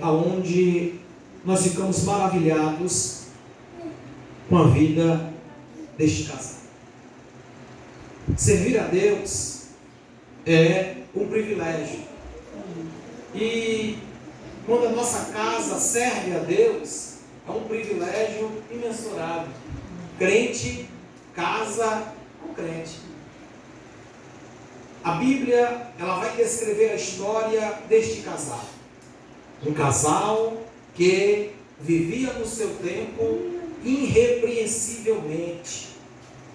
onde nós ficamos maravilhados com a vida deste casal. Servir a Deus é um privilégio. E quando a nossa casa serve a Deus, é um privilégio imensurável. Crente casa com crente. A Bíblia, ela vai descrever a história deste casal. Um casal que vivia no seu tempo irrepreensivelmente.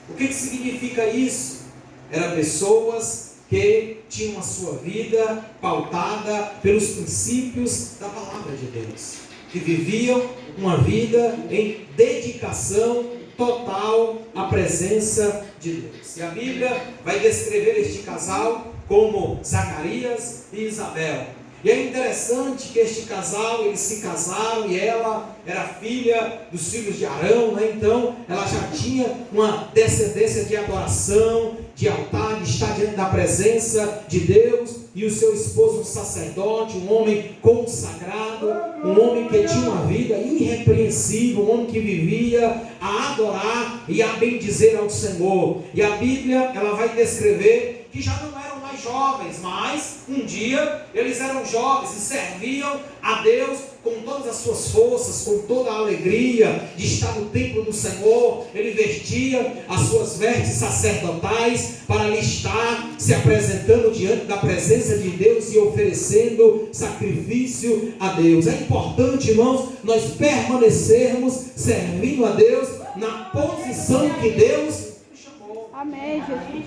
O que significa isso? Eram pessoas que tinham a sua vida pautada pelos princípios da palavra de Deus, que viviam uma vida em dedicação total à presença de Deus. E a Bíblia vai descrever este casal como Zacarias e Isabel. E é interessante que este casal, eles se casaram e ela era filha dos filhos de Arão, né? Então ela já tinha uma descendência de adoração, de altar, de estar diante da presença de Deus, e o seu esposo um sacerdote, um homem consagrado, um homem que tinha uma vida irrepreensível, um homem que vivia a adorar e a bendizer ao Senhor. E a Bíblia, ela vai descrever que já não eram mais jovens, mas um dia eles eram jovens e serviam a Deus com todas as suas forças, com toda a alegria de estar no templo do Senhor. Ele vestia as suas vestes sacerdotais para ali estar se apresentando diante da presença de Deus e oferecendo sacrifício a Deus. É importante, irmãos, nós permanecermos servindo a Deus na posição que Deus nos chamou. Amém, Jesus.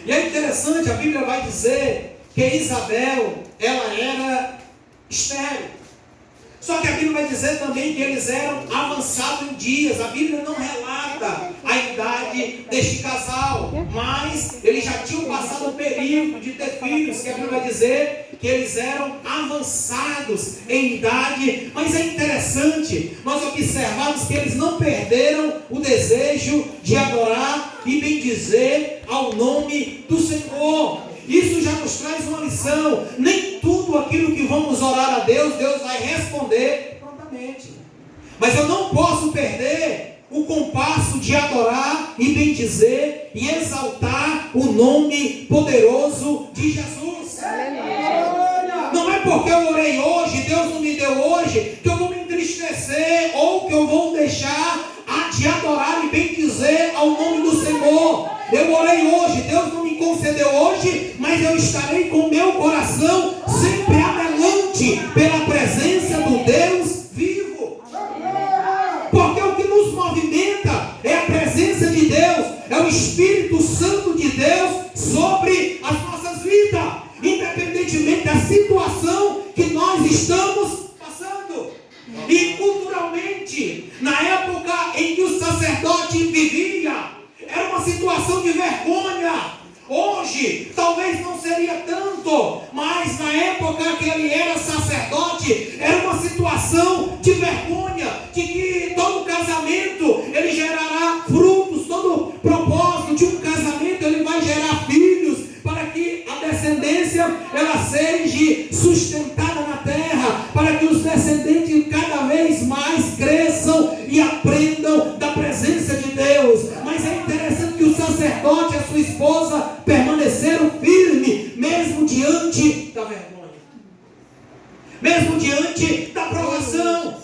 E é interessante, a Bíblia vai dizer que Isabel, ela era estéril. Só que a Bíblia vai dizer também que eles eram avançados em dias. A Bíblia não relata a idade deste casal, mas eles já tinham passado o período de ter filhos, que a Bíblia vai dizer que eles eram avançados em idade. Mas é interessante nós observarmos que eles não perderam o desejo de adorar e bendizer ao nome do Senhor. Isso já nos traz uma lição. Nem tudo aquilo que vamos orar a Deus, Deus vai responder prontamente. Mas eu não posso perder o compasso de adorar e bendizer e exaltar o nome poderoso de Jesus. Não é porque eu orei hoje, Deus não me deu hoje, que eu vou me entristecer ou que eu vou deixar de adorar e bendizer ao nome do Senhor. Eu orei hoje, Deus não me concedeu hoje, mas eu estarei com meu coração sempre anelante pela presença do Deus vivo. Porque o que nos movimenta é a presença de Deus, é o Espírito Santo de Deus sobre as nossas vidas, independentemente da situação que nós estamos passando. E culturalmente, na época em que o sacerdote vivia, era uma situação de vergonha. Hoje, talvez não seria tanto, mas na época que ele era sacerdote, era uma situação de vergonha, de que todo casamento, ele gerará frutos, todo propósito de um casamento, ele vai gerar filhos, para que a descendência, ela seja sustentada na terra, para que os descendentes cada vez mais cresçam e aprendam da presença de Deus. Mas é interessante que o sacerdote e a sua esposa permaneceram firmes, mesmo diante da vergonha, mesmo diante da provação.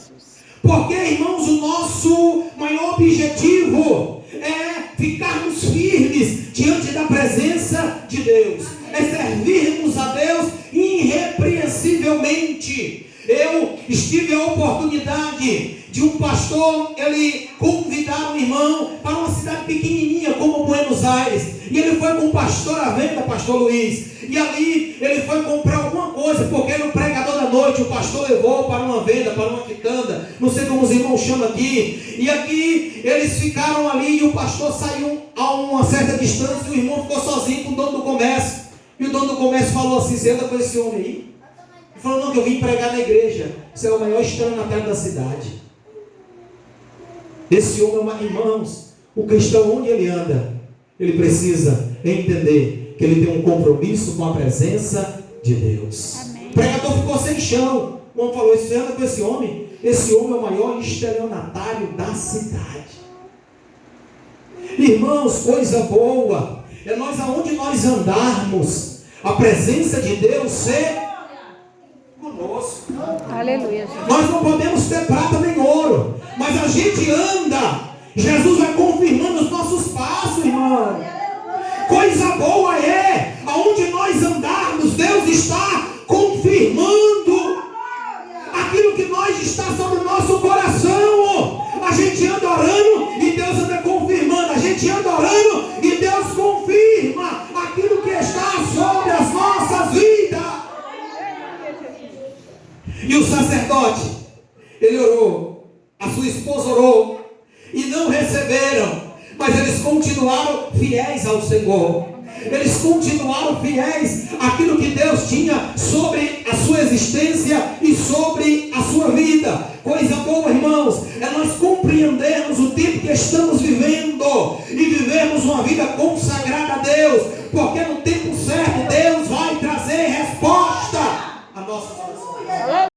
Porque, irmãos, o nosso maior objetivo é ficarmos firmes diante da presença de Deus, é servirmos a Deus irrepreensivelmente. Eu tive a oportunidade de um pastor, ele convidar um irmão para uma cidade pequenininha como Buenos Aires, e ele foi com o pastor à venda, pastor Luiz, e ali ele foi comprar alguma coisa, porque era o pregador da noite, o pastor levou para uma venda, para uma quitanda, não sei como os irmãos chamam aqui, e aqui eles ficaram ali, e o pastor saiu a uma certa distância, e o irmão ficou sozinho com o dono do comércio, e o dono do comércio falou assim: você anda com esse homem aí? Ele falou: não, que eu vim pregar na igreja. Você é o maior estranho na terra da cidade. Esse homem, irmãos, o cristão, onde ele anda, ele precisa entender que ele tem um compromisso com a presença de Deus. Amém. O pregador ficou sem chão. O homem falou, você anda com esse homem é o maior estelionatário da cidade. Irmãos, coisa boa é nós, aonde nós andarmos, a presença de Deus ser conosco. Aleluia, Jesus. Nós não podemos ter prata nem ouro, mas a gente anda, Jesus vai confirmando os nossos passos, irmão. Coisa boa é, aonde nós andarmos, Deus está confirmando aquilo que nós está sobre o nosso coração. A gente anda orando e Deus anda confirmando. A gente anda orando e Deus confirma aquilo que está sobre as nossas vidas. E o sacerdote, ele orou, a sua esposa orou, e não receberam, mas eles continuaram fiéis ao Senhor. Eles continuaram fiéis àquilo que Deus tinha sobre a sua existência e sobre a sua vida. Coisa boa, irmãos, é nós compreendermos o tempo que estamos vivendo e vivermos uma vida consagrada a Deus, porque no tempo certo Deus vai trazer resposta a nossas orações.